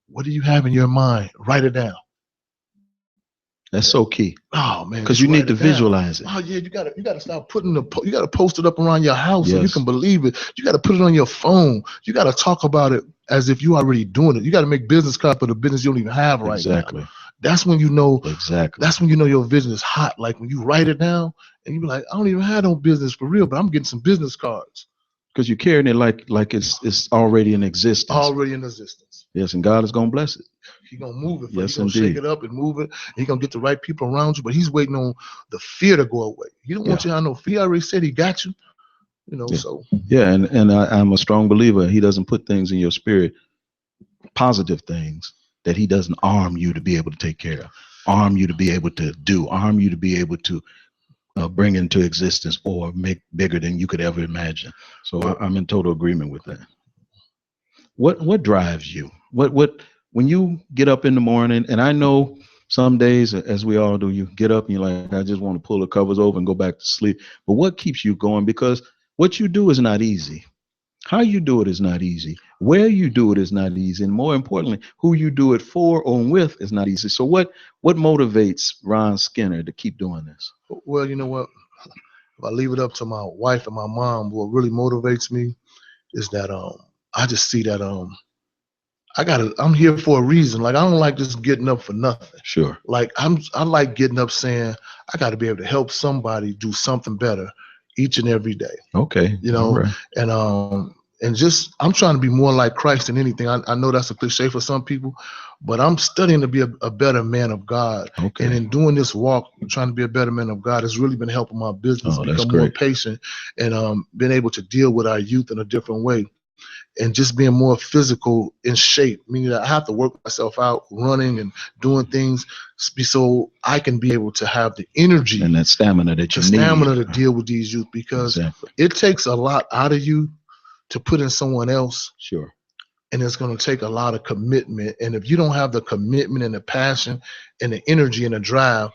what do you have in your mind? Write it down. That's so key. Oh man, because you need to visualize it. Oh yeah, you gotta start putting you gotta post it up around your house so you can believe it. You gotta put it on your phone. You gotta talk about it as if you already doing it. You gotta make business cards for the business you don't even have right now. That's when you know. That's when you know your vision is hot. Like when you write it down and you be like, I don't even have no business for real, but I'm getting some business cards. Because you're carrying it like it's already in existence. Already in existence. Yes, and God is gonna bless it. He's gonna move it. Yes, He's gonna indeed. shake it up and move it. He's gonna get the right people around you, but he's waiting on the fear to go away. He don't want you to have no fear. He already said he got you. You know, Yeah. so Yeah, and I'm a strong believer. He doesn't put things in your spirit, positive things, that he doesn't arm you to be able to take care of, arm you to be able to do, arm you to be able to bring into existence or make bigger than you could ever imagine. So I'm in total agreement with that. What drives you? What when you get up in the morning? And I know some days, as we all do, you get up and you're like, I just want to pull the covers over and go back to sleep. But what keeps you going? Because what you do is not easy. How you do it is not easy. Where you do it is not easy. And more importantly, who you do it for or with is not easy. So what motivates Ron Skinner to keep doing this? Well, you know what? If I leave it up to my wife and my mom, what really motivates me is that I just see that I'm here for a reason. Like, I don't like just getting up for nothing. Sure. Like, I like getting up saying I got to be able to help somebody do something better each and every day. Okay. You know, right. And just I'm trying to be more like Christ than anything. I know that's a cliche for some people, but I'm studying to be a better man of God. Okay. And in doing this walk, trying to be a better man of God has really been helping my business become more patient and being able to deal with our youth in a different way. And just being more physical in shape, meaning that I have to work myself out running and doing things so I can be able to have the energy and that stamina that you need. Stamina to deal with these youth, because it takes a lot out of you to put in someone else. Sure. And it's going to take a lot of commitment. And if you don't have the commitment and the passion and the energy and the drive,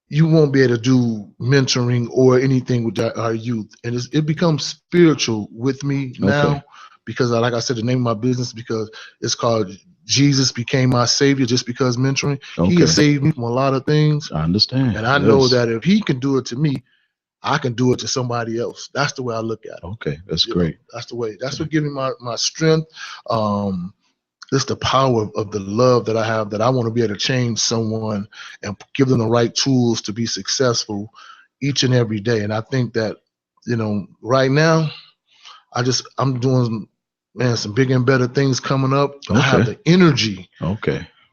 you won't be able to do mentoring or anything with our youth. And it becomes spiritual with me now, because like I said, the name of my business, because it's called Jesus Became My Savior, just because mentoring. He has saved me from a lot of things. I understand. And I know that if he can do it to me, I can do it to somebody else. That's the way I look at it. Okay, that's great. That's the way. That's what gives me my strength. It's the power of the love that I have, that I want to be able to change someone and give them the right tools to be successful each and every day. And I think that, right now, I'm doing, some bigger and better things coming up. I have the energy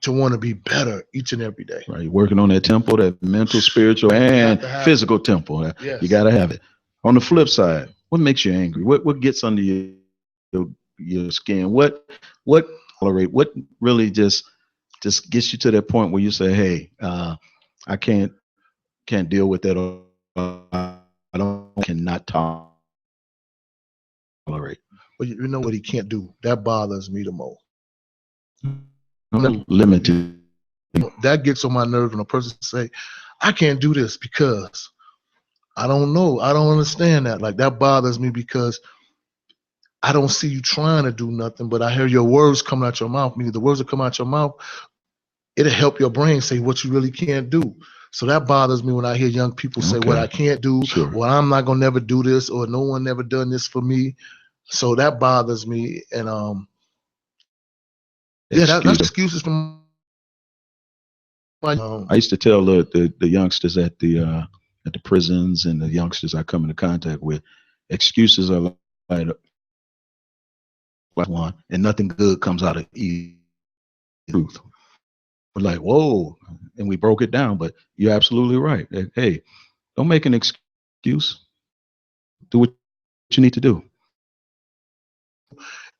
to want to be better each and every day. Right, you're working on that tempo, that mental, spiritual, and physical tempo. Yes. You got to have it. On the flip side, what makes you angry? What gets under your skin? What tolerate? What really just gets you to that point where you say, "Hey, I can't deal with that, or cannot tolerate." Well, you know what he can't do? That bothers me the most. Limited. That gets on my nerve when a person say, I can't do this because I don't know. I don't understand that. Like, that bothers me, because I don't see you trying to do nothing, but I hear your words coming out your mouth. Meaning the words that come out your mouth, it'll help your brain say what you really can't do. So that bothers me when I hear young people say what I can't do, well, I'm not gonna never do this, or no one never done this for me. So that bothers me. And that's excuses from I used to tell the youngsters at the prisons and the youngsters I come into contact with, excuses are like one, and nothing good comes out of truth. We're like, whoa, and we broke it down. But you're absolutely right. Hey, don't make an excuse. Do what you need to do.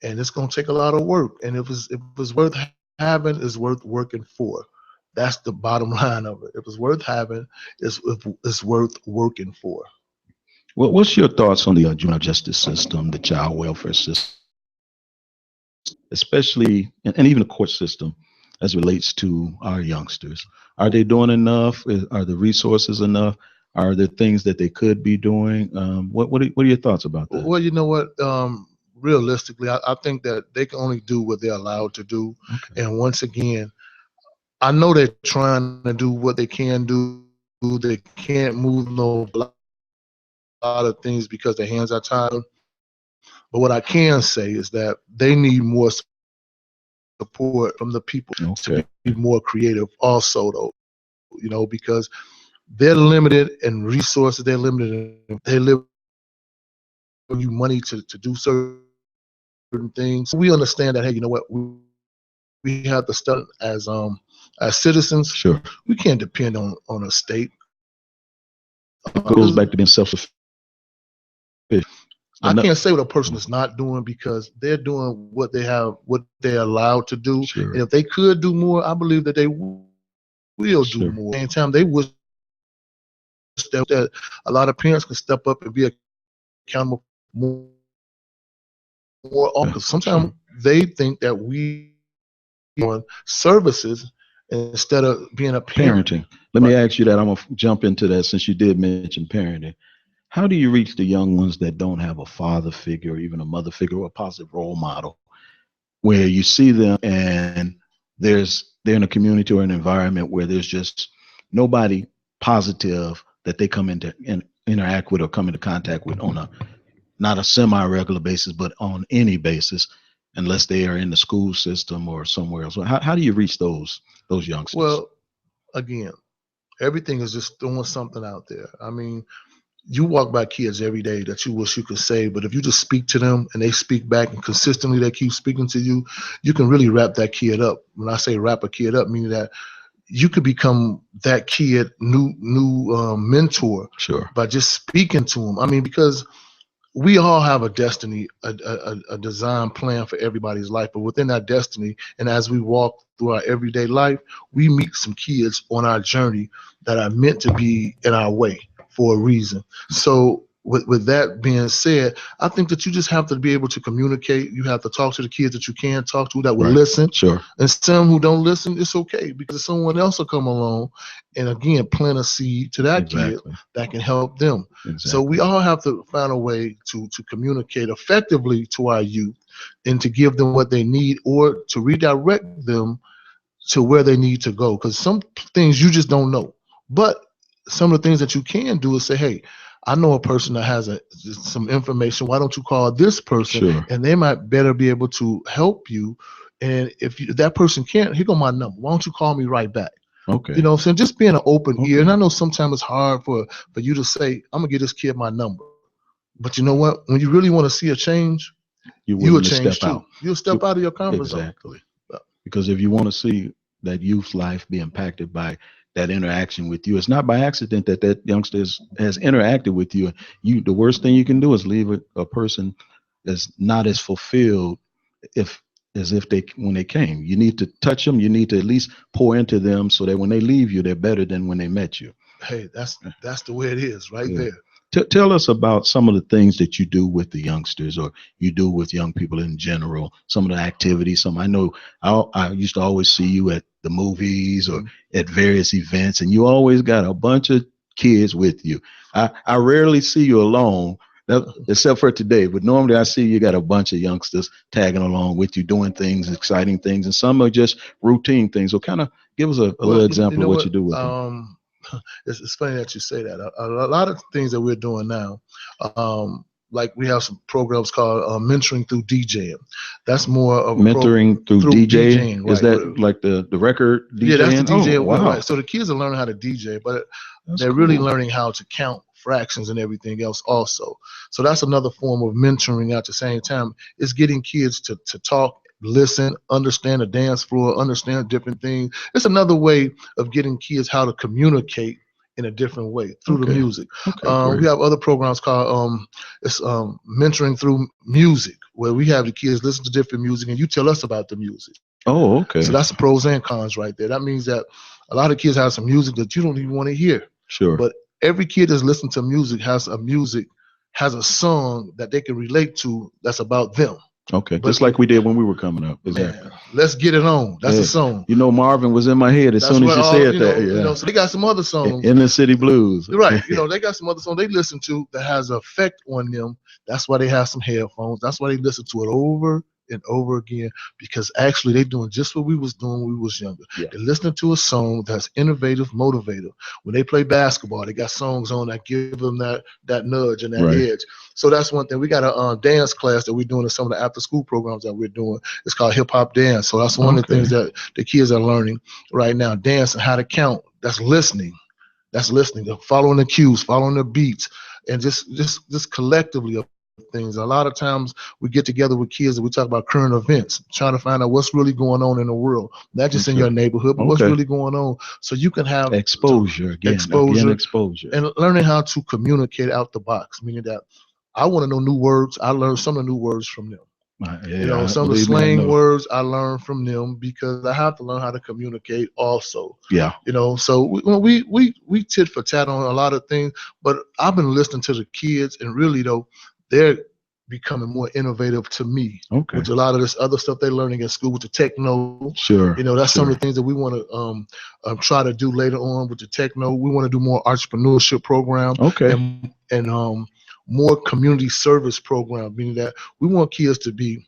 And it's gonna take a lot of work. And if it's worth having, it's worth working for. That's the bottom line of it. If it's worth having, it's worth working for. Well, what's your thoughts on the juvenile justice system, the child welfare system, especially, and even the court system, as it relates to our youngsters? Are they doing enough? Are the resources enough? Are there things that they could be doing? What are your thoughts about that? Well, you know what? Realistically, I think that they can only do what they're allowed to do. And once again, I know they're trying to do what they can do. They can't move a lot of things because their hands are tied. But what I can say is that they need more support from the people to be more creative also, though, because they're limited in resources. They're limited. They live you money to do certain things. We understand that, hey, you know what, we have to start as citizens. Sure. We can't depend on a state. It goes back to being self-sufficient. I can't say what a person is not doing, because they're doing what they're allowed to do. Sure. And if they could do more, I believe that they will do more. At the same time, they wish that a lot of parents can step up and be accountable more often. Because sometimes they think that we on services instead of being a parent. Parenting. Let me ask you that. I'm going to jump into that since you did mention parenting. How do you reach the young ones that don't have a father figure or even a mother figure or a positive role model, where you see them and they're in a community or an environment where there's just nobody positive that they come into and interact with or come into contact with on not a semi-regular basis, but on any basis, unless they are in the school system or somewhere else? How do you reach those youngsters? Well, again, everything is just throwing something out there. I mean, you walk by kids every day that you wish you could say, but if you just speak to them and they speak back and consistently they keep speaking to you, you can really wrap that kid up. When I say wrap a kid up, meaning that you could become that kid new mentor. Sure. By just speaking to them. I mean, because we all have a destiny, a design plan for everybody's life, but within that destiny, and as we walk through our everyday life, we meet some kids on our journey that are meant to be in our way for a reason. So with that being said, I think that you just have to be able to communicate. You have to talk to the kids that you can talk to that will listen. Sure. And some who don't listen, it's okay, because someone else will come along and again plant a seed to that kid that can help them. Exactly. So we all have to find a way to communicate effectively to our youth and to give them what they need or to redirect them to where they need to go. Because some things you just don't know. But some of the things that you can do is say, hey, I know a person that has some information. Why don't you call this person? Sure. And they might better be able to help you. And if that person can't, here go my number. Why don't you call me right back? Okay. You know what I'm saying? Just being an open ear. And I know sometimes it's hard for you to say, I'm going to give this kid my number. But you know what? When you really want to see a change, you will change too. You'll step out of your comfort zone. Exactly. Because if you want to see that youth's life be impacted by that interaction with you, it's not by accident that youngster has interacted with you. The worst thing you can do is leave a person that's not as fulfilled as if when they came. You need to touch them. You need to at least pour into them so that when they leave you, they're better than when they met you. Hey, that's the way it is right there. Tell us about some of the things that you do with the youngsters, or you do with young people in general, some of the activities. I know I used to always see you at the movies or at various events, and you always got a bunch of kids with you. I rarely see you alone, except for today, but normally I see you got a bunch of youngsters tagging along with you, doing things, exciting things, and some are just routine things. So kind of give us a little example of what you do with them. It's funny that you say that. A lot of things that we're doing now, like we have some programs called Mentoring Through DJing. That's more of mentoring through DJing. Is that like the record DJing? Yeah, that's the DJing. Oh, wow. Right. So the kids are learning how to DJ, but they're really learning how to count fractions and everything else also. So that's another form of mentoring at the same time. It's getting kids to talk, listen, understand the dance floor, understand different things. It's another way of getting kids how to communicate in a different way through the music. We have other programs called Mentoring Through Music, where we have the kids listen to different music and you tell us about the music. Oh, okay. So that's the pros and cons right there. That means that a lot of kids have some music that you don't even want to hear. Sure. But every kid that's listening to music has a song that they can relate to that's about them. Okay, just like we did when we were coming up. Exactly. Man, let's get it on. That's a song. You know, Marvin was in my head as soon as you said that. You know, so they got some other songs. In the City Blues. Right. You know, they got some other songs they listen to that has an effect on them. That's why they have some headphones. That's why they listen to it over and over again, because actually they're doing just what we was doing when we was younger. Yeah. They're listening to a song that's innovative, motivative. When they play basketball, they got songs on that give them that nudge and that edge. So that's one thing. We got a dance class that we're doing in some of the after school programs that we're doing. It's called hip hop dance. So that's one of the things that the kids are learning right now. Dance and how to count. That's listening. That's listening. Following the cues, following the beats, and just collectively things. A lot of times we get together with kids and we talk about current events, trying to find out what's really going on in the world, not just in your neighborhood, but what's really going on. So you can have exposure and learning how to communicate out the box, meaning that I want to know new words. I learned some of the new words from them. Some of the slang words I learned from them because I have to learn how to communicate also. Yeah. So we tit for tat on a lot of things, but I've been listening to the kids, and really though, they're becoming more innovative to me. Okay. With a lot of this other stuff they're learning at school with the techno. Sure. That's some of the things that we want to try to do later on with the techno. We want to do more entrepreneurship program. Okay. And more community service program, meaning that we want kids to be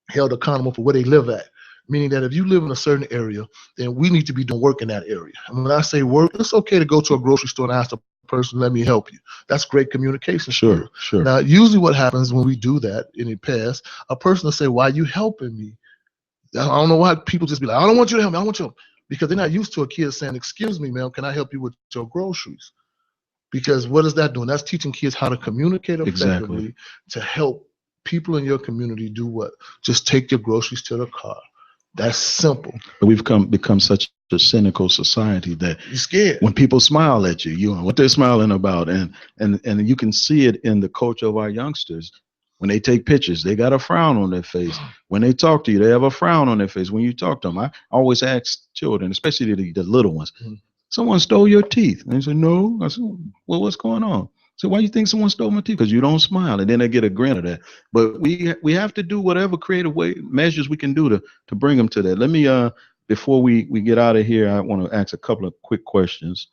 held accountable for where they live at. Meaning that if you live in a certain area, then we need to be doing work in that area. And when I say work, it's okay to go to a grocery store and ask the person, let me help you. That's great communication. Sure. Now, usually what happens when we do that in the past, a person will say, why are you helping me? I don't know why people just be like, I don't want you to help me. I want you to help me. Because they're not used to a kid saying, excuse me, ma'am, can I help you with your groceries? Because what is that doing? That's teaching kids how to communicate effectively to help people in your community do what? Just take your groceries to the car. That's simple. But we've become such a cynical society that you're scared when people smile at you, you know what they're smiling about, and you can see it in the culture of our youngsters. When they take pictures, they got a frown on their face. When they talk to you, they have a frown on their face. When you talk to them, I always ask children, especially the little ones, someone stole your teeth. And they say, no. I said, well, what's going on? So why do you think someone stole my teeth? Because you don't smile. And then they get a grin of that. But we have to do whatever creative measures we can do to bring them to that. Let me, before we get out of here, I want to ask a couple of quick questions.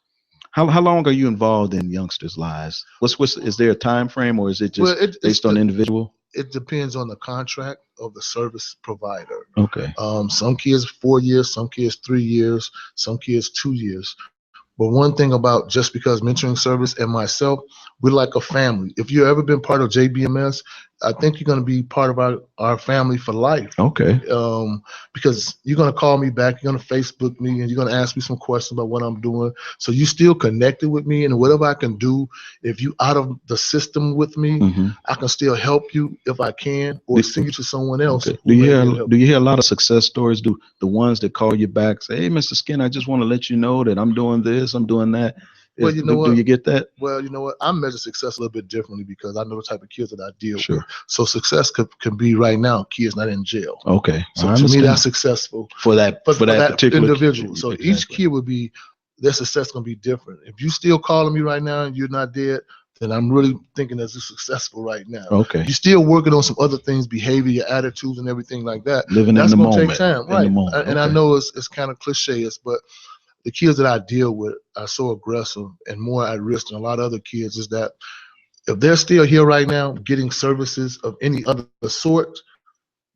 How long are you involved in youngsters' lives? Is there a time frame, or is it just based on individual? It depends on the contract of the service provider. Okay. Some kids 4 years, some kids 3 years, some kids 2 years. But one thing about Just Because Mentoring Service and myself, we're like a family. If you've ever been part of JBMS, I think you're going to be part of our family for life. Okay. Because you're going to call me back, you're going to Facebook me, and you're going to ask me some questions about what I'm doing. So you still connected with me, and whatever I can do, if you out of the system with me, I can still help you if I can, or send you to someone else. Okay. Do you hear a lot of success stories? Do the ones that call you back say, hey, Mr. Skin, I just want to let you know that I'm doing this, I'm doing that. Well, you know what? Do you get that? Well, you know what? I measure success a little bit differently because I know the type of kids that I deal with. So success can be right now, kids not in jail. Okay. So to me, that's successful for that particular individual. So each kid would be, their success going to be different. If you still calling me right now and you're not dead, then I'm really thinking that you're successful right now. Okay. You're still working on some other things, behavior, your attitudes, and everything like that. Living that's in the moment. That's going to take time, right? And I know it's kind of cliche, but the kids that I deal with are so aggressive and more at risk than a lot of other kids. Is that if they're still here right now getting services of any other sort,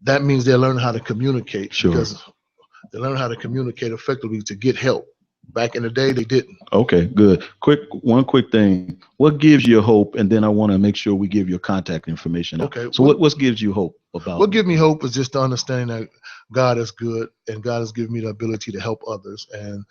that means they're learning how to communicate. Because they learn how to communicate effectively to get help. Back in the day, they didn't. Okay, good. One quick thing. What gives you hope? And then I want to make sure we give your contact information. Okay. So what gives you hope about? What gives me hope is just the understanding that God is good and God has given me the ability to help others. And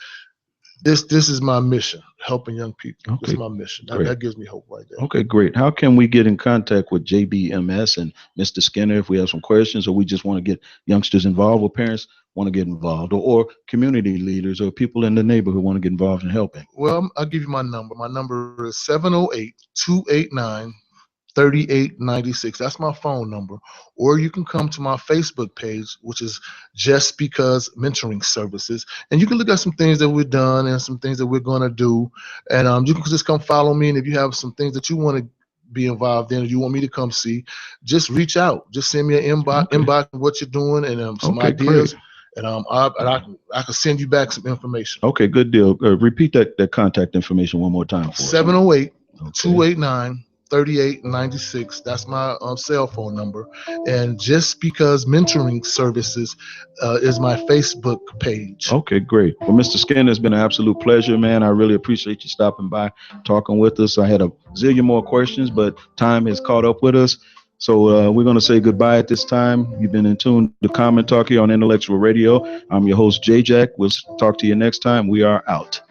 this is my mission, helping young people. Okay. This is my mission. That gives me hope right there. Okay, great. How can we get in contact with JBMS and Mr. Skinner if we have some questions, or we just want to get youngsters involved, or parents want to get involved, or community leaders or people in the neighborhood want to get involved in helping? Well, I'll give you my number. My number is 708-289-3896. That's my phone number. Or you can come to my Facebook page, which is Just Because Mentoring Services, and you can look at some things that we've done and some things that we're going to do, and you can just come follow me. And if you have some things that you want to be involved in, or you want me to come see, just reach out. Just send me an inbox of what you're doing and some ideas. Great. And I can send you back some information. Okay, good deal. Repeat that contact information one more time for 708-289-3896. That's my cell phone number. And Just Because Mentoring Services is my Facebook page. Okay, great. Well, Mr. Skinner, it's been an absolute pleasure, man. I really appreciate you stopping by, talking with us. I had a zillion more questions, but time has caught up with us. So we're going to say goodbye at this time. You've been in tune to Common Talk here on Intellectual Radio. I'm your host, J-Jack. We'll talk to you next time. We are out.